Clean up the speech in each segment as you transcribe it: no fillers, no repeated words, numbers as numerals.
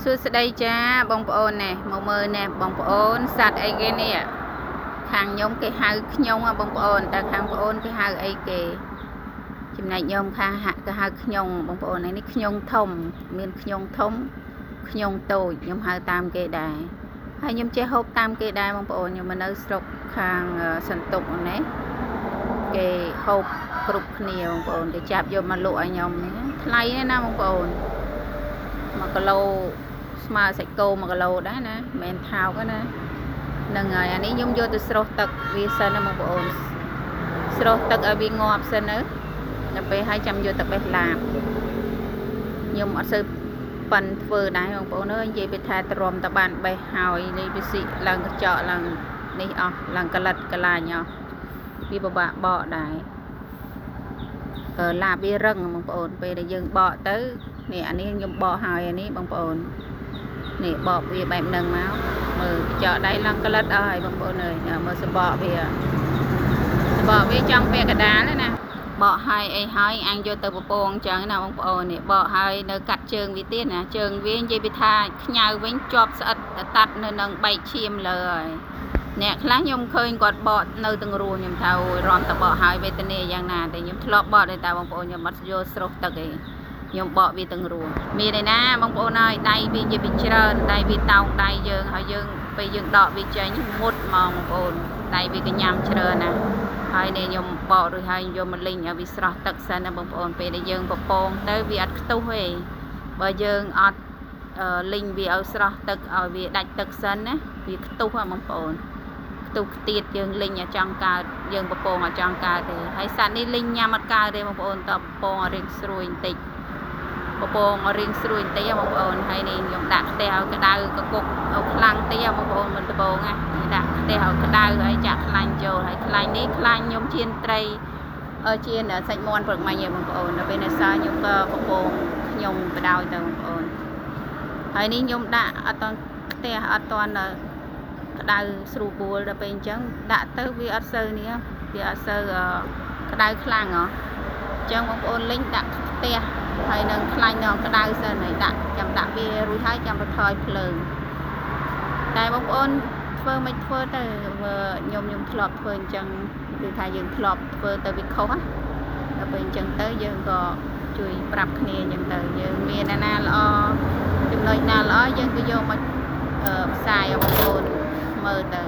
សួស្តីចាបងប្អូនណែមកមើលណែបងប្អូនសត្វអីគេនេះខាងខ្ញុំគេហៅខ្ញុំបងប្អូនតែខាងបងប្អូនគេហៅអីគេចំណែកខ្ញុំខាងហាក់គេហៅខ្ញុំបងប្អូននេះខ្ញុំធំមានខ្ញុំធំខ្ញុំតូចខ្ញុំហៅតាមគេដែរហើយខ្ញុំចេះហូបតាមគេដែរបងប្អូនខ្ញុំនៅស្រុកខាងសន្ទុកនេះគេហូបគ្រប់គ្នាបងប្អូនគេចាប់យកមកលក់ឲ្យខ្ញុំថ្លៃណាបងប្អូន1គីឡូស្មើសាច់គោ1គីឡូដែរណាមិនមែនថោកណាហ្នឹងហើយអានេះខ្ញុំយកទៅស្រុះទឹកវាសិនណាបងប្អូនស្រុះទឹកឲ្យវាងាប់សិនទៅដល់ពេលហើយចាំយកទៅបេះឡាបខ្ញុំអត់សូវប៉ិនធ្វើដែរបងប្អូនអើយនិយាយពីថាទ្រាំតបានបេះហើយនេះវាស៊ីឡើងកញ្ចក់ឡើងនេះអស់ឡើងកលិតកលាញអស់វាពិបាកបកដែរឡាបវារឹងបងប្អូនពេលដែលយើងបកទៅនេះអានេះខ្ញុំបកហើយអានេះបងប្អូននេះបកវាបែបហ្នឹងមកមើលកញ្ចក់ដៃឡើងក្លិតអស់ហើយបងប្អូនអើយមើលសបកវាចង់ពាក់កដាលណាបកហើយអីហើយអញយកទៅពពងអញ្ចឹងណាបងប្អូននេះបកហើយនៅកាត់ជើងវាទៀតណាជើងវានិយាយពីថាខ្ញៅវិញជាប់ស្អិតតាត់នៅនឹងបែកឈាមលើហើយអ្នកខ្លះខ្ញុំឃើញគាត់បកនៅទាំងរស់ខ្ញុំថាអូយរំតបកហើយវេទនាយ៉ាងណាតែខ្ញុំធ្លាប់បកដែរតែបងប្អូនខ្ញុំអត់យកស្រុះទឹកឯងខ្ញុំបកវាទាំងរស់មានឯណាបងប្អូនហើយដៃវានិយាយពីច្រើនដៃវាតោងដៃយើងហើយយើងពេលយើងដកវាចេញមុតមកបងប្អូនដៃវាកញ្ញាំច្រើនណាហើយនេះខ្ញុំបករួចហើយយកមកលីងឲ្យវាស្រស់ទឹកសិនណាបងប្អូនពេលដែលយើងពពងទៅវាអត់ខ្ទុះទេបើយើងអត់លីងវាឲ្យស្រស់ទឹកឲ្យវាដាច់ទឹកសិនណាវាខ្ទុះហ៎បងប្អូនខ្ទុះខ្ទៀតយើងលីងឲ្យចង់កើតយើងពពងឲ្យចង់កើតទេហើយសត្វនេះលីងញ៉ាំអត់កើតទេបងប្អូនតពពងឲ្យរៀងស្រួយបន្តិចពពងរៀងស្រួយបន្តិចបងប្អូនហើយនេះខ្ញុំដាក់ខ្ទះឲ្យក្តៅកគុកឲ្យខ្លាំងតិចបងប្អូនមិនដបងណាដាក់ខ្ទះឲ្យក្តៅហើយចាក់ខ្លាញ់ចូលហើយខ្លាញ់នេះខ្លាញ់ខ្ញុំជៀនត្រីជៀនសាច់មាន់ព្រឹកមិញបងប្អូនដល់ពេលនេះសើខ្ញុំក៏ពពងខ្ញុំបដោយទៅបងប្អូនហើយនេះខ្ញុំដាក់អត់តខ្ទះអត់តក្តៅស្រួលបួលដល់ពេលអញ្ចឹងដាក់ទៅវាអត់សូវនេះវាអត់សូវក្តៅខ្លាំងហ៎អញ្ចឹងបងប្អូនលេងដាក់ខ្ទះហើយនឹងខ្លាញ់នៅក្តៅសិនហើយចាំដាក់វារួចហើយចាំបន្ថយភ្លើងតែបងប្អូនធ្វើមិនធ្វើទៅខ្ញុំធ្លាប់ធ្វើអញ្ចឹងគឺថាយើងធ្លាប់ធ្វើទៅវាខុសណាដល់ពេលអញ្ចឹងទៅយើងក៏ជួយប្រាប់គ្នាអញ្ចឹងទៅយើងមានណាល្អចំណុចណាល្អយើងក៏យកមកផ្សាយឲ្យបងប្អូនមើលទៅ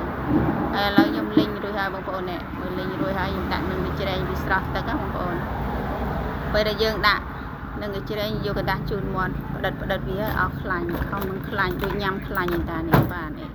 ឥឡូវខ្ញុំលីងរួចហើយបងប្អូននេះមើលលីងរួចហើយខ្ញុំដាក់នឹងវាជ្រែងវាស្រស់ទឹកណាបងប្អូនពេលដែលយើងដាក់នឹងវាជ្រែងយកกระดาษជូនមាត់ផ្ដិតវាអស់ខ្លាញ់ខំនឹងខ្លាញ់ដូចញ៉ាំខ្លាញ់តានេះបាទនេះ